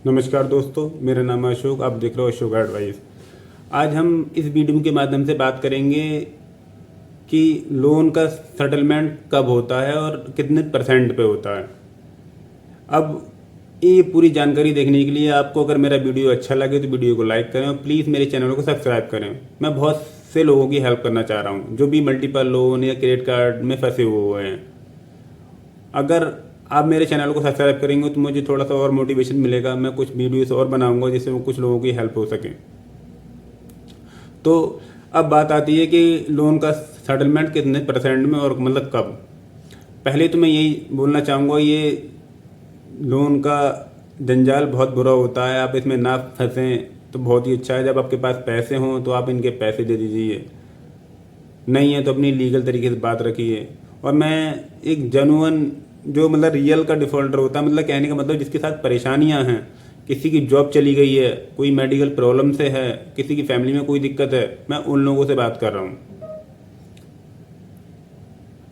नमस्कार दोस्तों, मेरा नाम है अशोक। आप देख रहे हो अशोक एडवाइस। आज हम इस वीडियो के माध्यम से बात करेंगे कि लोन का सेटलमेंट कब होता है और कितने परसेंट पे होता है। अब ये पूरी जानकारी देखने के लिए आपको अगर मेरा वीडियो अच्छा लगे तो वीडियो को लाइक करें और प्लीज़ मेरे चैनल को सब्सक्राइब करें। मैं बहुत से लोगों की हेल्प करना चाह रहा हूँ जो भी मल्टीपल लोन या क्रेडिट कार्ड में फंसे हुए हैं। अगर आप मेरे चैनल को सब्सक्राइब करेंगे तो मुझे थोड़ा सा और मोटिवेशन मिलेगा। मैं कुछ वीडियोस और बनाऊंगा जिससे कुछ लोगों की हेल्प हो सके। तो अब बात आती है कि लोन का सेटलमेंट कितने परसेंट में और मतलब कब। पहले तो मैं यही बोलना चाहूँगा, ये लोन का जंजाल बहुत बुरा होता है। आप इसमें ना फंसें तो बहुत ही अच्छा है। जब आपके पास पैसे हों तो आप इनके पैसे दे दीजिए, नहीं है तो अपनी लीगल तरीके से बात रखिए। और मैं एक जेन्युइन जो मतलब रियल का डिफ़ॉल्टर होता है, मतलब कहने का मतलब जिसके साथ परेशानियां हैं, किसी की जॉब चली गई है, कोई मेडिकल प्रॉब्लम से है, किसी की फैमिली में कोई दिक्कत है, मैं उन लोगों से बात कर रहा हूँ।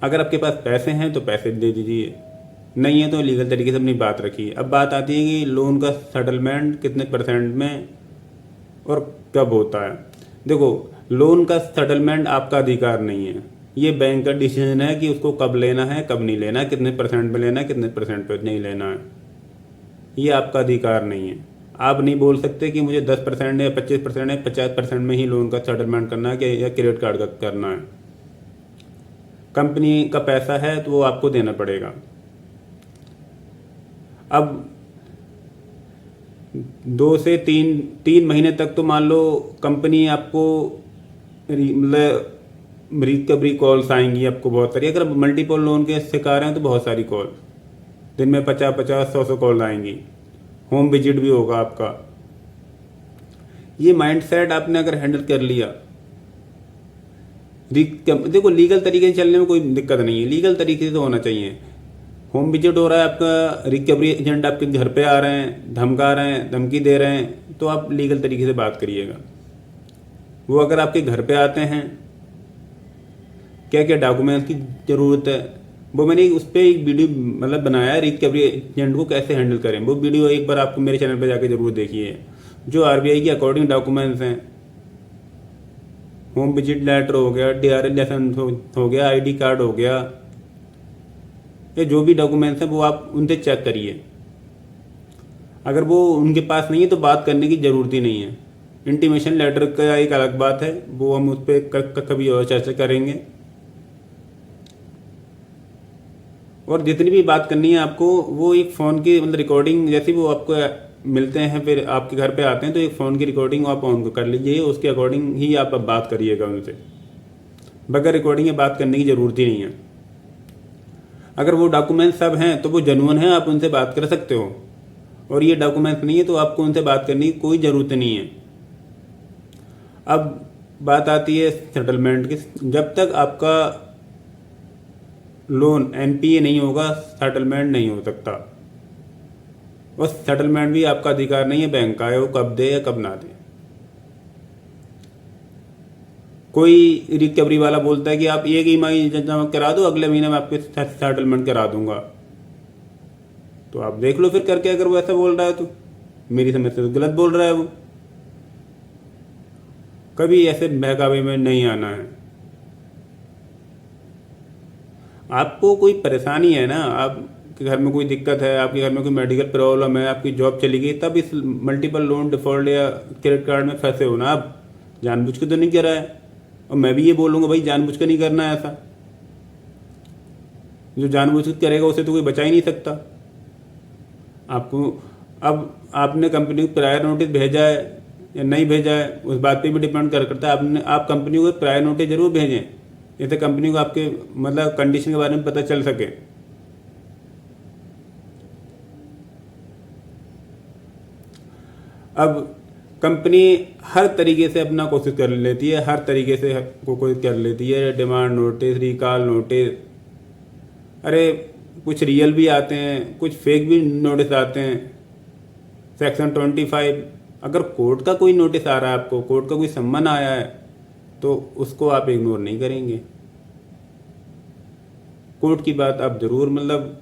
अगर आपके पास पैसे हैं तो पैसे दे दीजिए, नहीं है तो लीगल तरीके से अपनी बात रखिए। अब बात आती है कि लोन का सेटलमेंट कितने परसेंट में और कब होता है। देखो, लोन का सेटलमेंट आपका अधिकार नहीं है। ये बैंक का डिसीजन है कि उसको कब लेना है, कब नहीं लेना है, कितने परसेंट पे लेना है, कितने परसेंट पे नहीं लेना है। ये आपका अधिकार नहीं है। आप नहीं बोल सकते कि मुझे 10% या 25% या 50% में ही लोन का सेटलमेंट करना है कि या क्रेडिट कार्ड का करना है। कंपनी का पैसा है तो वो आपको देना पड़ेगा। अब 2 से 3 महीने तक तो मान लो कंपनी आपको मतलब रिकवरी कॉल्स आएंगी आपको बहुत सारी। अगर मल्टीपल लोन के शिकार हैं तो बहुत सारी कॉल, दिन में 50-50 100 कॉल आएंगी। होम विजिट भी होगा आपका। ये माइंडसेट आपने अगर हैंडल कर लिया, देखो लीगल तरीके से चलने में कोई दिक्कत नहीं है, लीगल तरीके से तो होना चाहिए। होम विजिट हो रहा है आपका, रिकवरी एजेंट आपके घर पे आ रहे हैं, धमका रहे हैं, धमकी दे रहे हैं, तो आप लीगल तरीके से बात करिएगा। वो अगर आपके घर पे आते हैं, क्या क्या डॉक्यूमेंट्स की ज़रूरत है, वो मैंने उस पर एक वीडियो मतलब बनाया है, रिकवरी एजेंट को कैसे हैंडल करें। वो वीडियो एक बार आपको मेरे चैनल पे जाके ज़रूर देखिए। जो आरबीआई के अकॉर्डिंग डॉक्यूमेंट्स हैं, होम विजिट लेटर हो गया, डीआरएल लाइसेंस हो गया, आईडी कार्ड हो गया, ये जो भी डॉक्यूमेंट्स हैं वो आप उनसे चेक करिए। अगर वो उनके पास नहीं है तो बात करने की ज़रूरत ही नहीं है। इंटीमेशन लेटर का एक अलग बात है, वो हम उस पर कभी और चर्चा करेंगे। और जितनी भी बात करनी है आपको, वो एक फ़ोन की मतलब रिकॉर्डिंग, जैसे वो आपको मिलते हैं फिर आपके घर पे आते हैं तो एक फ़ोन की रिकॉर्डिंग आप ऑन कर लीजिए, उसके अकॉर्डिंग ही आप अब बात करिएगा उनसे। बगैर रिकॉर्डिंग के बात करने की ज़रूरत ही नहीं है। अगर वो डॉक्यूमेंट सब हैं तो वो जेन्युइन है, आप उनसे बात कर सकते हो। और ये डॉक्यूमेंट नहीं है तो आपको उनसे बात करने की कोई ज़रूरत नहीं है। अब बात आती है सेटलमेंट की। जब तक आपका लोन एनपीए नहीं होगा, सेटलमेंट नहीं हो सकता। और सेटलमेंट भी आपका अधिकार नहीं है, बैंक का है, वो कब दे या कब ना दे। कोई रिकवरी वाला बोलता है कि आप एक ईएमआई जमा करा दो, अगले महीने में आपके सेटलमेंट करा दूंगा। तो आप देख लो फिर करके, अगर वो ऐसा बोल रहा है तो मेरी समझ से तो गलत बोल रहा है वो। कभी ऐसे बहकावे में नहीं आना है। आपको कोई परेशानी है ना, आपके घर में कोई दिक्कत है, आपके घर में कोई मेडिकल प्रॉब्लम है, आपकी जॉब चली गई, तब इस मल्टीपल लोन डिफॉल्ट या क्रेडिट कार्ड में फंसे हो ना। आप जानबूझ के तो नहीं करा है। और मैं भी ये बोलूँगा भाई, जानबूझ के नहीं करना है ऐसा। जो जानबूझ के करेगा उसे तो कोई बचा ही नहीं सकता आपको। अब आपने कंपनी को प्रायर नोटिस भेजा है या नहीं भेजा है, उस बात पे भी डिपेंड करता है। आप कंपनी को प्रायर नोटिस जरूर भेजें, जैसे कंपनी को आपके मतलब कंडीशन के बारे में पता चल सके। अब कंपनी हर तरीके से अपना कोशिश कर लेती है, हर तरीके से कोशिश कर लेती है। डिमांड नोटिस, रिकॉल नोटिस, अरे कुछ रियल भी आते हैं, कुछ फेक भी नोटिस आते हैं। सेक्शन 25, अगर कोर्ट का कोई नोटिस आ रहा है आपको, कोर्ट का कोई सम्मन आया है, तो उसको आप इग्नोर नहीं करेंगे। कोर्ट की बात आप ज़रूर मतलब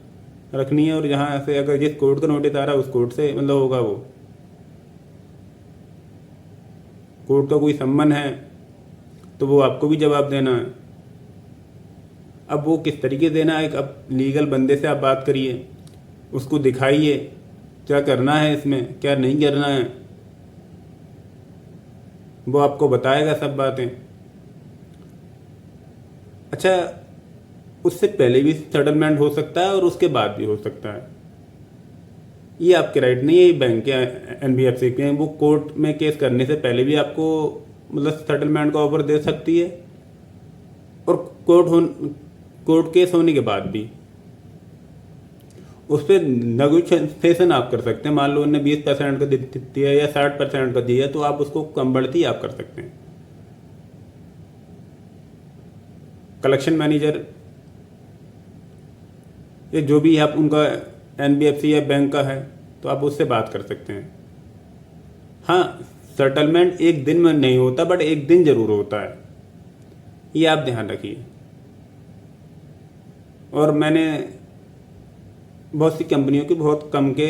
रखनी है। और जहाँ से अगर जिस कोर्ट का नोटिस आ रहा है उस कोर्ट से मतलब होगा वो। कोर्ट का कोई सम्मन है तो वो आपको भी जवाब देना है। अब वो किस तरीके देना है, अब लीगल बंदे से आप बात करिए, उसको दिखाइए क्या करना है इसमें, क्या नहीं करना है, वो आपको बताएगा सब बातें। अच्छा, उससे पहले भी सेटलमेंट हो सकता है और उसके बाद भी हो सकता है, ये आपके राइट नहीं है। ये बैंक के एनबीएफसी के वो कोर्ट में केस करने से पहले भी आपको मतलब सेटलमेंट का ऑफर दे सकती है और कोर्ट केस होने के बाद भी उस पर नेगोशिएशन आप कर सकते हैं। मान लो उन्होंने 20% का दिया या 60% का दिया तो आप उसको कम बढ़ती आप कर सकते हैं। कलेक्शन मैनेजर या जो भी आप उनका एनबीएफसी या बैंक का है तो आप उससे बात कर सकते हैं। हाँ, सेटलमेंट एक दिन में नहीं होता बट एक दिन जरूर होता है, ये आप ध्यान रखिए। और मैंने बहुत सी कंपनियों के बहुत कम के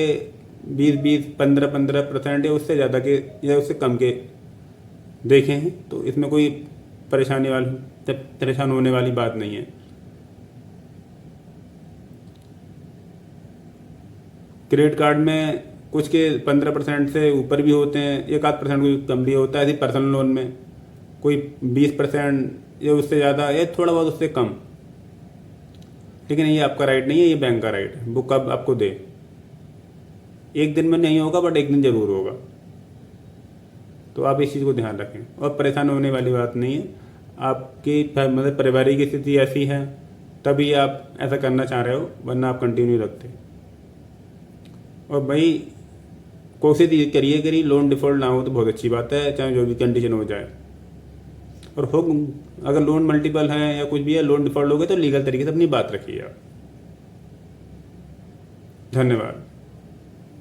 20-20, 15-15% या उससे ज़्यादा के या उससे कम के देखे हैं, तो इसमें कोई परेशान होने वाली बात नहीं है। क्रेडिट कार्ड में कुछ के 15% से ऊपर भी होते हैं, 1-8% कोई कम भी होता है। ऐसे पर्सनल लोन में कोई 20% या उससे ज़्यादा या थोड़ा बहुत उससे कम। लेकिन ये आपका राइट नहीं है, ये बैंक का राइट है। वो कब आपको दे, एक दिन में नहीं होगा बट एक दिन जरूर होगा। तो आप इस चीज़ को ध्यान रखें और परेशान होने वाली बात नहीं है। आपकी मतलब पारिवारिक स्थिति ऐसी है तभी आप ऐसा करना चाह रहे हो, वरना आप कंटिन्यू रखते। और भाई कोशिश ये करिए लोन डिफ़ॉल्ट ना हो तो बहुत अच्छी बात है, चाहे जो भी कंडीशन हो जाए। और हो अगर लोन मल्टीपल है या कुछ भी है, लोन डिफ़ॉल्ट हो गए तो लीगल तरीके से अपनी बात रखिए आप। धन्यवाद।